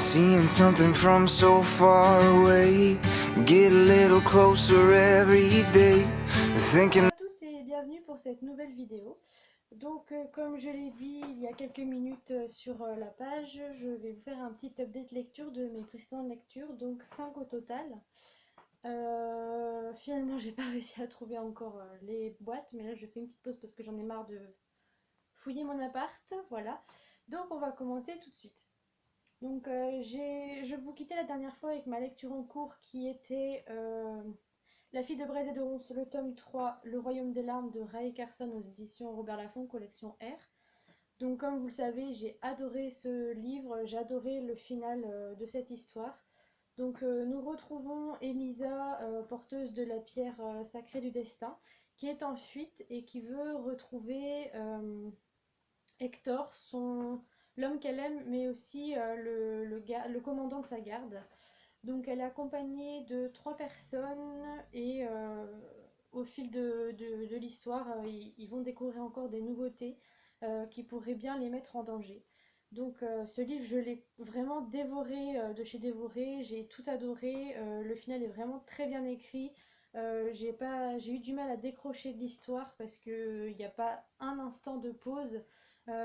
Seeing something from so far away, get a little closer every day, thinking. Bonjour à tous et bienvenue pour cette nouvelle vidéo. Donc comme je l'ai dit il y a quelques minutes sur la page, je vais vous faire un petit update lecture de mes précédentes lectures, donc 5 au total. Finalement j'ai pas réussi à trouver encore les boîtes, mais là je fais une petite pause parce que j'en ai marre de fouiller mon appart, voilà. Donc on va commencer tout de suite. Donc je vous quittais la dernière fois avec ma lecture en cours qui était La fille de Braise et de Ronce, le tome 3, Le royaume des larmes de Rae Carson aux éditions Robert Laffont, collection R. Donc comme vous le savez, j'ai adoré ce livre, j'ai adoré le final de cette histoire. Donc nous retrouvons Elisa, porteuse de la pierre sacrée du destin, qui est en fuite et qui veut retrouver Hector, l'homme qu'elle aime, mais aussi le commandant de sa garde. Donc elle est accompagnée de 3 personnes et au fil de l'histoire, ils vont découvrir encore des nouveautés qui pourraient bien les mettre en danger. Donc ce livre, je l'ai vraiment dévoré de chez Dévoré, j'ai tout adoré, le final est vraiment très bien écrit. J'ai eu du mal à décrocher de l'histoire parce qu'il n'y a pas un instant de pause.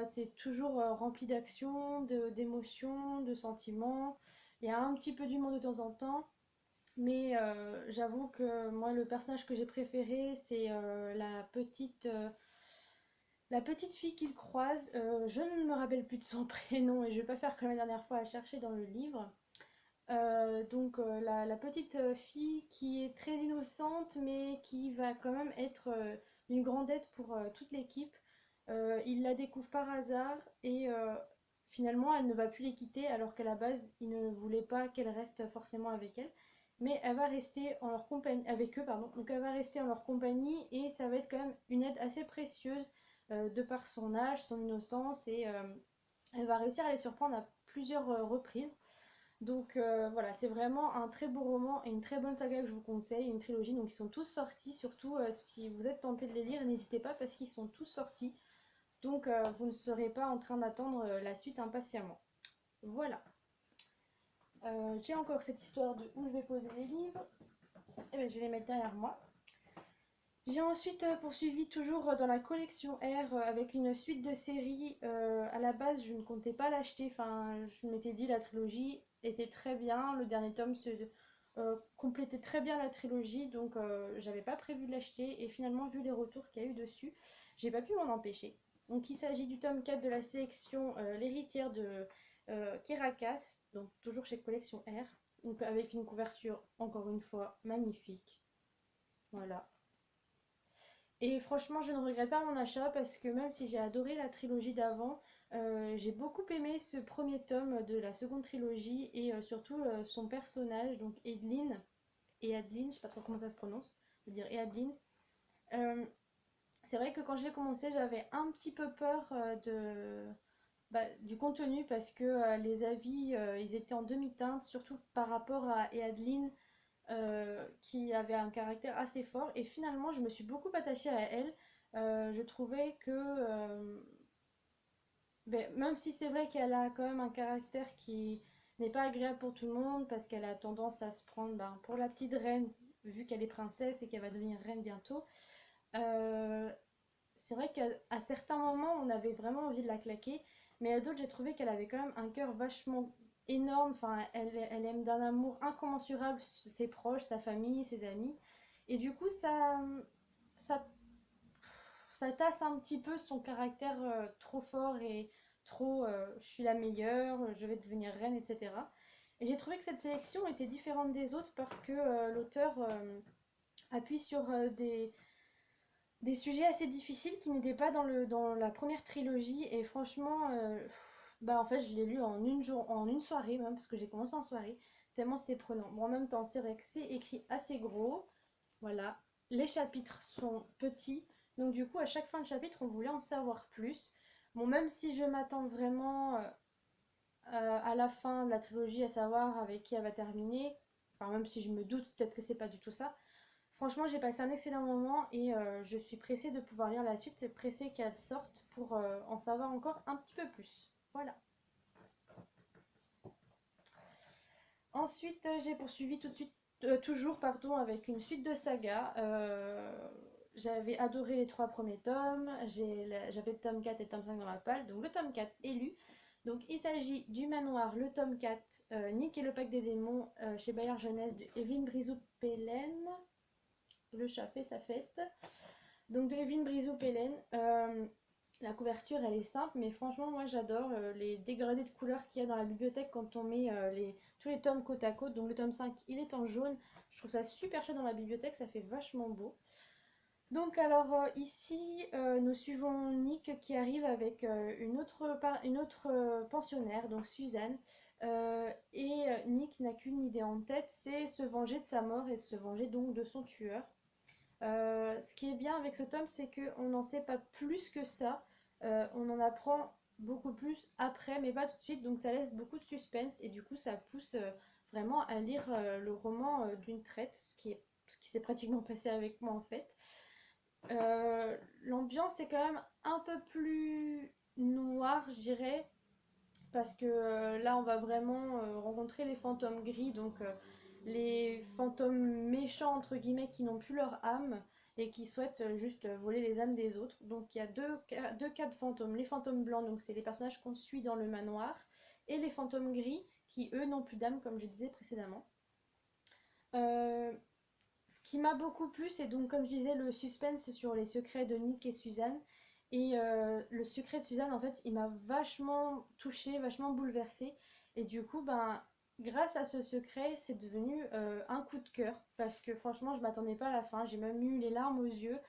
C'est toujours rempli d'action, d'émotions, de sentiments. Il y a un petit peu d'humour de temps en temps, mais j'avoue que moi, le personnage que j'ai préféré, c'est la petite fille qu'il croise. Je ne me rappelle plus de son prénom et je ne vais pas faire comme la dernière fois à chercher dans le livre. La petite fille qui est très innocente, mais qui va quand même être une grande aide pour toute l'équipe. Il la découvre par hasard et finalement elle ne va plus les quitter alors qu'à la base il ne voulait pas qu'elle reste forcément avec elle. Mais elle va rester en leur compagnie, avec eux, pardon. Donc elle va rester en leur compagnie et ça va être quand même une aide assez précieuse de par son âge, son innocence et elle va réussir à les surprendre à plusieurs reprises. Donc voilà, c'est vraiment un très beau roman et une très bonne saga que je vous conseille, une trilogie. Donc ils sont tous sortis, surtout si vous êtes tenté de les lire, n'hésitez pas parce qu'ils sont tous sortis. Donc vous ne serez pas en train d'attendre la suite impatiemment. Voilà. J'ai encore cette histoire de où je vais poser les livres. Et bien, je vais les mettre derrière moi. J'ai ensuite poursuivi toujours dans la collection R avec une suite de séries. À la base, je ne comptais pas l'acheter. Enfin, je m'étais dit la trilogie était très bien. Le dernier tome complétait très bien la trilogie, donc j'avais pas prévu de l'acheter. Et finalement, vu les retours qu'il y a eu dessus, j'ai pas pu m'en empêcher. Donc, il s'agit du tome 4 de la sélection L'héritière de Kirakas, donc toujours chez Collection R. Donc, avec une couverture encore une fois magnifique. Voilà. Et franchement, je ne regrette pas mon achat parce que même si j'ai adoré la trilogie d'avant, j'ai beaucoup aimé ce premier tome de la seconde trilogie et surtout son personnage, donc Eadlyn, je sais pas trop comment ça se prononce, je veux dire Eadlyn. Euh, c'est vrai que quand je l'ai commencé, j'avais un petit peu peur du contenu parce que les avis, ils étaient en demi-teinte, surtout par rapport à Eadlyn qui avait un caractère assez fort. Et finalement, je me suis beaucoup attachée à elle. Je trouvais que, même si c'est vrai qu'elle a quand même un caractère qui n'est pas agréable pour tout le monde, parce qu'elle a tendance à se prendre pour la petite reine, vu qu'elle est princesse et qu'elle va devenir reine bientôt. Euh, c'est vrai qu'à certains moments, on avait vraiment envie de la claquer, mais à d'autres, j'ai trouvé qu'elle avait quand même un cœur vachement énorme. Enfin, elle aime d'un amour incommensurable ses proches, sa famille, ses amis. Et du coup, ça, ça tasse un petit peu son caractère trop fort et trop je suis la meilleure, je vais devenir reine, etc. Et j'ai trouvé que cette sélection était différente des autres parce que l'auteur appuie sur des sujets assez difficiles qui n'étaient pas dans la première trilogie. Et franchement, en fait, je l'ai lu en une soirée, même, parce que j'ai commencé en soirée, tellement c'était prenant. Bon, en même temps, c'est vrai que c'est écrit assez gros. Voilà. Les chapitres sont petits. Donc, du coup, à chaque fin de chapitre, on voulait en savoir plus. Bon, même si je m'attends vraiment à la fin de la trilogie à savoir avec qui elle va terminer, enfin, même si je me doute peut-être que c'est pas du tout ça. Franchement, j'ai passé un excellent moment et je suis pressée de pouvoir lire la suite, pressée qu'elle sorte pour en savoir encore un petit peu plus. Voilà. Ensuite, j'ai poursuivi tout de suite, toujours, pardon, avec une suite de sagas. J'avais adoré les trois premiers tomes. J'avais le tome 4 et le tome 5 dans ma palle. Donc le tome 4 est lu. Donc il s'agit du manoir, le tome 4, Nick et le Pacte des démons, chez Bayard Jeunesse, de Evelyne Brizou-Pellen. Le chat fait sa fête. Donc de Evelyne Brizou-Pellen. La couverture elle est simple, mais franchement moi j'adore les dégradés de couleurs qu'il y a dans la bibliothèque quand on met tous les tomes côte à côte. Donc le tome 5 il est en jaune. Je trouve ça super chouette dans la bibliothèque, ça fait vachement beau. Donc alors ici nous suivons Nick qui arrive avec une autre pensionnaire, donc Suzanne. Nick n'a qu'une idée en tête, c'est se venger de sa mort et de se venger donc de son tueur. Ce qui est bien avec ce tome, c'est qu'on n'en sait pas plus que ça. On en apprend beaucoup plus après, mais pas tout de suite, donc ça laisse beaucoup de suspense et du coup ça pousse vraiment à lire le roman d'une traite, ce qui s'est pratiquement passé avec moi en fait. L'ambiance est quand même un peu plus noire, je dirais, parce que là, on va vraiment rencontrer les fantômes gris, donc les fantômes méchants, entre guillemets, qui n'ont plus leur âme et qui souhaitent juste voler les âmes des autres. Donc il y a deux cas de fantômes. Les fantômes blancs, donc c'est les personnages qu'on suit dans le manoir, et les fantômes gris, qui eux n'ont plus d'âme, comme je disais précédemment. Euh, Ce qui m'a beaucoup plu, c'est donc, comme je disais, le suspense sur les secrets de Nick et Suzanne. Et le secret de Suzanne, en fait, il m'a vachement touchée, vachement bouleversée. Et du coup, ben, grâce à ce secret, c'est devenu un coup de cœur. Parce que franchement, je m'attendais pas à la fin. J'ai même eu les larmes aux yeux.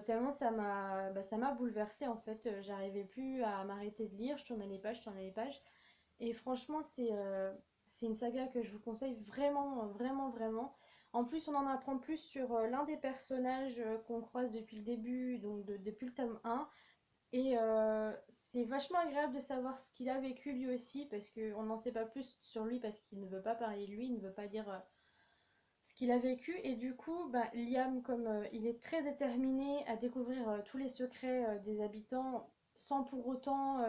Tellement ça m'a bouleversée, en fait. J'arrivais plus à m'arrêter de lire. Je tournais les pages, je tournais les pages. Et franchement, c'est une saga que je vous conseille vraiment, vraiment, vraiment. En plus, on en apprend plus sur l'un des personnages qu'on croise depuis le début, donc depuis le tome 1. Et c'est vachement agréable de savoir ce qu'il a vécu lui aussi, parce qu'on n'en sait pas plus sur lui, parce qu'il ne veut pas parler de lui, il ne veut pas dire ce qu'il a vécu. Et du coup, bah, Liam, comme il est très déterminé à découvrir tous les secrets des habitants, sans pour autant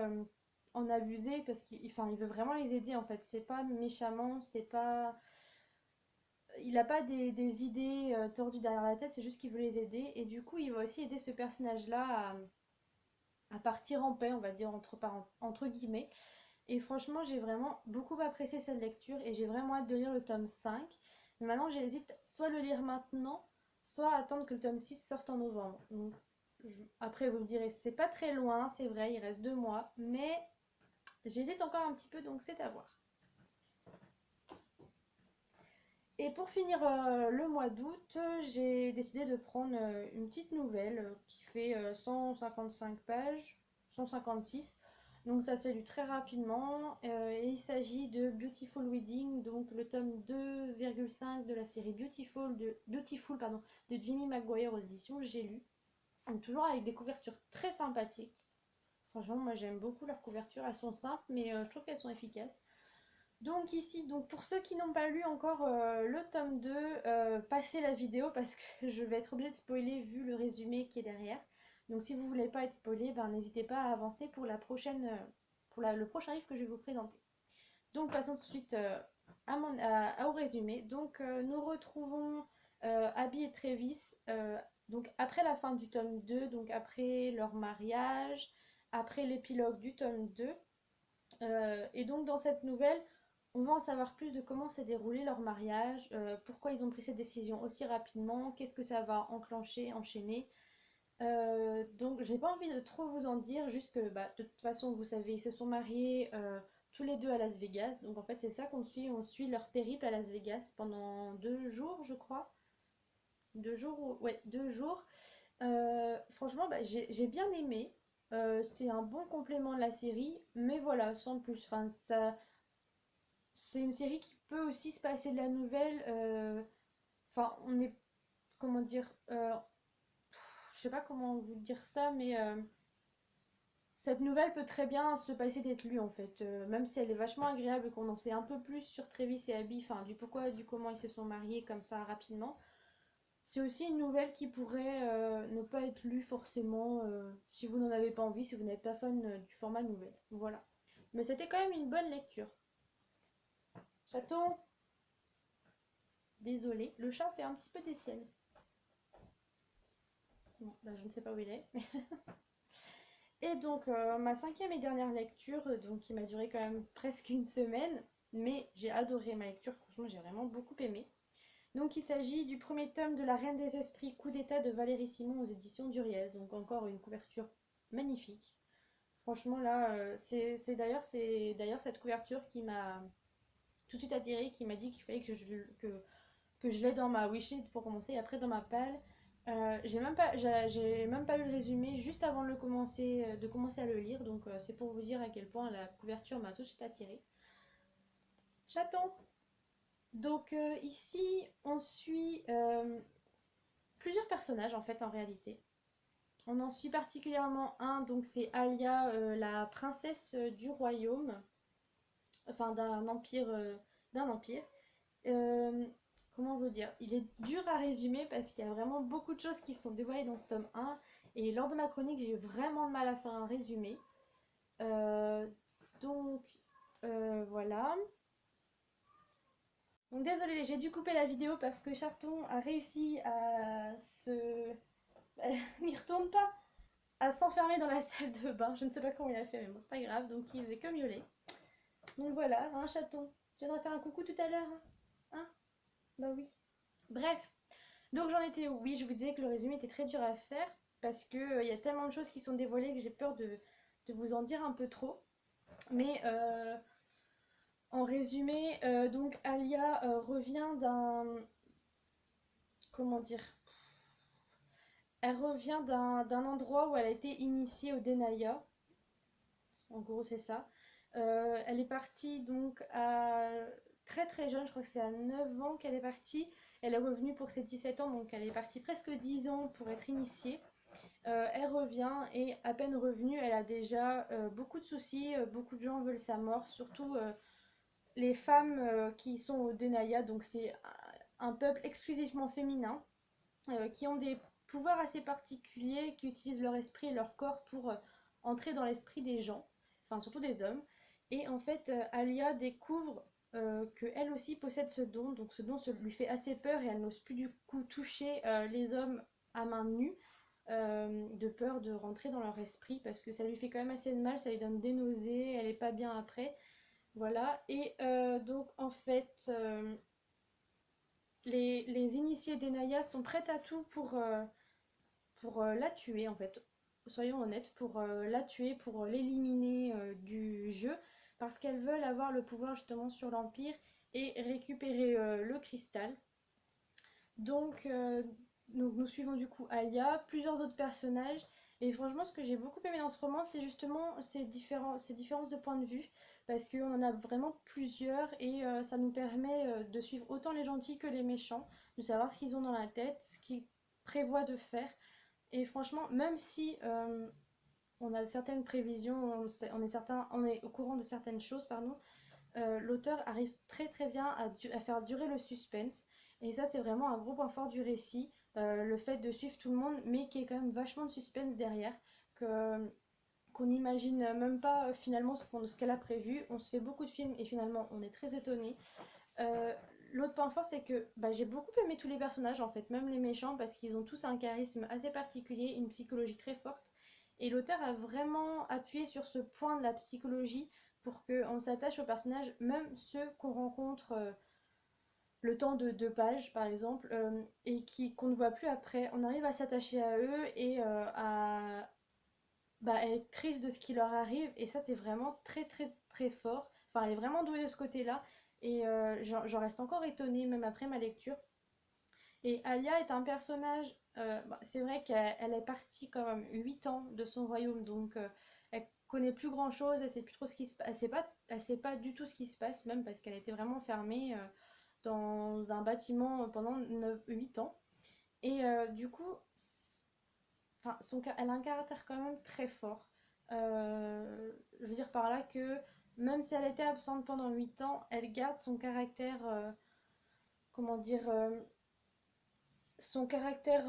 en abuser, parce qu'il veut vraiment les aider en fait. C'est pas méchamment, c'est pas. Il n'a pas des idées tordues derrière la tête, c'est juste qu'il veut les aider. Et du coup, il va aussi aider ce personnage-là à partir en paix, on va dire entre guillemets. Et franchement, j'ai vraiment beaucoup apprécié cette lecture et j'ai vraiment hâte de lire le tome 5. Mais maintenant, j'hésite soit le lire maintenant, soit attendre que le tome 6 sorte en novembre. Donc, après, vous me direz, c'est pas très loin, c'est vrai, il reste 2 mois, mais j'hésite encore un petit peu, donc c'est à voir. Et pour finir le mois d'août, j'ai décidé de prendre une petite nouvelle qui fait 155 pages, 156. Donc ça s'est lu très rapidement. Et il s'agit de Beautiful Wedding, donc le tome 2,5 de la série Beautiful pardon, de Jimmy Maguire aux éditions J'ai lu. Donc toujours avec des couvertures très sympathiques. Franchement, moi j'aime beaucoup leurs couvertures. Elles sont simples, mais je trouve qu'elles sont efficaces. Donc ici, donc pour ceux qui n'ont pas lu encore le tome 2, passez la vidéo parce que je vais être obligée de spoiler vu le résumé qui est derrière. Donc si vous voulez pas être spoilé, ben, n'hésitez pas à avancer pour la prochaine, le prochain livre que je vais vous présenter. Donc passons tout de suite au résumé. Donc nous retrouvons Abby et Travis donc après la fin du tome 2, donc après leur mariage, après l'épilogue du tome 2. Et donc dans cette nouvelle, on va en savoir plus de comment s'est déroulé leur mariage, pourquoi ils ont pris cette décision aussi rapidement, qu'est-ce que ça va enclencher, enchaîner. Donc j'ai pas envie de trop vous en dire, juste que bah, de toute façon vous savez, ils se sont mariés tous les deux à Las Vegas. Donc en fait c'est ça qu'on suit, on suit leur périple à Las Vegas pendant 2 jours je crois. 2 jours, ouais 2 jours. Franchement bah, j'ai bien aimé. C'est un bon complément de la série, mais voilà, sans plus. Enfin, ça, c'est une série qui peut aussi se passer de la nouvelle. Enfin, on est. Comment dire je sais pas comment vous dire ça, mais cette nouvelle peut très bien se passer d'être lue en fait. Même si elle est vachement agréable et qu'on en sait un peu plus sur Travis et Abby, enfin, du pourquoi et du comment ils se sont mariés comme ça rapidement. C'est aussi une nouvelle qui pourrait ne pas être lue forcément si vous n'en avez pas envie, si vous n'êtes pas fan du format nouvelle. Voilà. Mais c'était quand même une bonne lecture. Chaton! Désolée, le chat fait un petit peu des siennes. Bon, bah, je ne sais pas où il est. Et donc, ma 5e et dernière lecture, donc, qui m'a duré quand même presque une semaine, mais j'ai adoré ma lecture, franchement, j'ai vraiment beaucoup aimé. Donc, il s'agit du premier tome de La Reine des Esprits, Coup d'état de Valérie Simon aux éditions Duriez. Donc, encore une couverture magnifique. Franchement, là, c'est d'ailleurs cette couverture qui m'a tout de suite attirée, qui m'a dit qu'il fallait que je l'ai dans ma wishlist pour commencer. Et après, dans ma palle, j'ai même pas lu le résumé juste avant de commencer à le lire. Donc, c'est pour vous dire à quel point la couverture m'a tout de suite attirée. Chaton. Donc, ici, on suit plusieurs personnages en fait en réalité. On en suit particulièrement un, donc c'est Alia, la princesse du royaume, enfin d'un empire, d'un empire. Euh, Comment vous dire? Il est dur à résumer parce qu'il y a vraiment beaucoup de choses qui sont dévoilées dans ce tome 1. Et lors de ma chronique, j'ai eu vraiment de mal à faire un résumé. Euh, donc, voilà. Donc, désolée, j'ai dû couper la vidéo parce que Charton a réussi à se... Il retourne pas, à s'enfermer dans la salle de bain. Je ne sais pas comment il a fait, mais bon, c'est pas grave. Donc, il faisait que miauler. Donc, voilà, un chaton. Tu viendras faire un coucou tout à l'heure, hein? Bah oui. Bref. Donc j'en étais où? Oui, je vous disais que le résumé était très dur à faire parce que il y a tellement de choses qui sont dévoilées que j'ai peur de vous en dire un peu trop. Mais en résumé, donc Alia revient d'un... Comment dire? Elle revient d'un endroit où elle a été initiée au Denaya. En gros, c'est ça. Elle est partie donc à très très jeune, je crois que c'est à 9 ans qu'elle est partie. Elle est revenue pour ses 17 ans, donc elle est partie presque 10 ans pour être initiée. Elle revient et à peine revenue, elle a déjà beaucoup de soucis, beaucoup de gens veulent sa mort, surtout les femmes qui sont au Denaya, donc c'est un peuple exclusivement féminin, qui ont des pouvoirs assez particuliers, qui utilisent leur esprit et leur corps pour entrer dans l'esprit des gens, enfin surtout des hommes. Et en fait, Alia découvre qu'elle aussi possède ce don, donc ce don lui fait assez peur et elle n'ose plus du coup toucher les hommes à main nue, de peur de rentrer dans leur esprit parce que ça lui fait quand même assez de mal, ça lui donne des nausées, elle est pas bien après. Voilà, et donc en fait, les initiés d'Enaya sont prêts à tout pour la tuer en fait. Soyons honnêtes, pour la tuer, pour l'éliminer du jeu, parce qu'elles veulent avoir le pouvoir justement sur l'Empire et récupérer le cristal. Donc, nous suivons du coup Alia, plusieurs autres personnages. Et franchement, ce que j'ai beaucoup aimé dans ce roman, c'est justement ces différences de point de vue. Parce qu'on en a vraiment plusieurs et ça nous permet de suivre autant les gentils que les méchants, de savoir ce qu'ils ont dans la tête, ce qu'ils prévoient de faire. Et franchement, même si on a certaines prévisions, on est au courant de certaines choses, pardon, l'auteur arrive très très bien à faire durer le suspense. Et ça, c'est vraiment un gros point fort du récit, le fait de suivre tout le monde, mais qui est quand même vachement de suspense derrière, que, qu'on n'imagine même pas finalement ce qu'elle a prévu. On se fait beaucoup de films et finalement on est très étonné. Euh, L'autre point fort, c'est que bah, j'ai beaucoup aimé tous les personnages, en fait, même les méchants, parce qu'ils ont tous un charisme assez particulier, une psychologie très forte. Et l'auteur a vraiment appuyé sur ce point de la psychologie pour qu'on s'attache aux personnages, même ceux qu'on rencontre le temps de 2 pages, par exemple, et qu'on ne voit plus après. On arrive à s'attacher à eux et à être triste de ce qui leur arrive. Et ça, c'est vraiment très, très, très fort. Enfin, elle est vraiment douée de ce côté-là. Et j'en reste encore étonnée, même après ma lecture. Et Alia est un personnage, c'est vrai qu'elle est partie quand même 8 ans de son royaume, donc elle connaît plus grand chose, elle sait plus trop ce qui se passe, elle sait pas du tout ce qui se passe, même parce qu'elle était vraiment fermée dans un bâtiment pendant 8 ans. Et du coup, enfin, elle a un caractère quand même très fort. Je veux dire par là que même si elle était absente pendant 8 ans, elle garde son caractère, comment dire, son caractère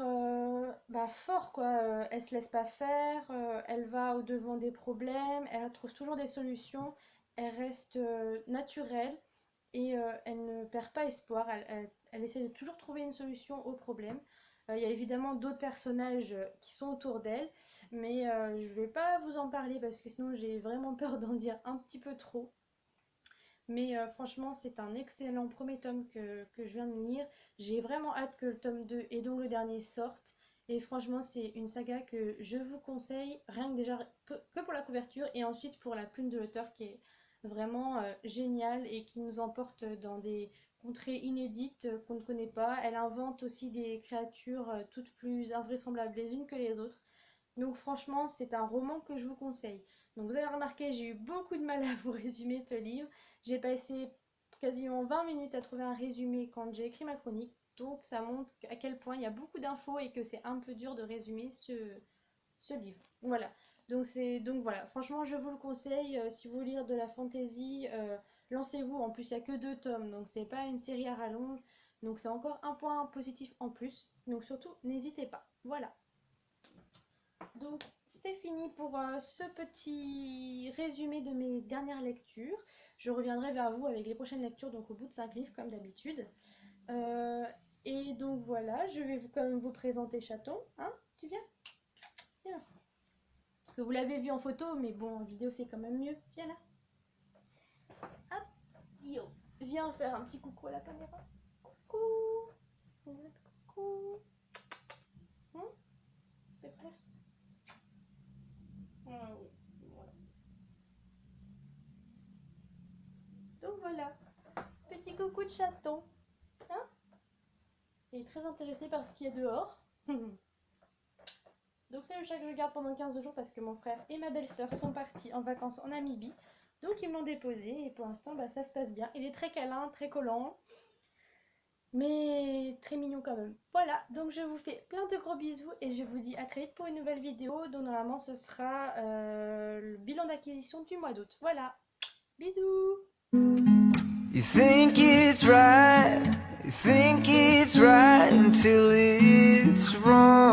fort quoi. Elle se laisse pas faire, elle va au devant des problèmes, elle trouve toujours des solutions, elle reste naturelle et elle ne perd pas espoir, elle essaie de toujours trouver une solution au problème. Il y a évidemment d'autres personnages qui sont autour d'elle, mais je vais pas vous en parler parce que sinon j'ai vraiment peur d'en dire un petit peu trop. Mais franchement, c'est un excellent premier tome que je viens de lire. J'ai vraiment hâte que le tome 2 et donc le dernier sortent. Et franchement, c'est une saga que je vous conseille, rien que déjà que pour la couverture et ensuite pour la plume de l'auteur qui est vraiment géniale et qui nous emporte dans des contrées inédites qu'on ne connaît pas. Elle invente aussi des créatures toutes plus invraisemblables les unes que les autres. Donc franchement, c'est un roman que je vous conseille. Donc vous avez remarqué, j'ai eu beaucoup de mal à vous résumer ce livre. J'ai passé quasiment 20 minutes à trouver un résumé quand j'ai écrit ma chronique. Donc ça montre à quel point il y a beaucoup d'infos et que c'est un peu dur de résumer ce livre. Voilà. Donc voilà, franchement je vous le conseille. Si vous voulez lire de la fantasy, lancez-vous. En plus il n'y a que 2 tomes, donc c'est pas une série à rallonge. Donc c'est encore un point positif en plus. Donc surtout n'hésitez pas. Voilà. Donc c'est fini pour ce petit résumé de mes dernières lectures. Je reviendrai vers vous avec les prochaines lectures, donc au bout de 5 livres comme d'habitude. Euh, et donc voilà, je vais quand même vous présenter Chaton. Hein, tu viens? Viens. Parce que vous l'avez vu en photo, mais bon, en vidéo c'est quand même mieux. Viens là. Hop, yo. Viens faire un petit coucou à la caméra. Coucou. Coucou. C'est clair? Ah oui, voilà. Donc voilà, petit coucou de chaton. Hein? Il est très intéressé par ce qu'il y a dehors. Donc c'est le chat que je garde pendant 15 jours parce que mon frère et ma belle-sœur sont partis en vacances en Namibie. Donc ils me l'ont déposé et pour l'instant bah, ça se passe bien. Il est très câlin, très collant, mais très mignon quand même. Voilà, donc je vous fais plein de gros bisous et je vous dis à très vite pour une nouvelle vidéo dont normalement ce sera le bilan d'acquisition du mois d'août. Voilà, bisous! You think it's right until it's wrong.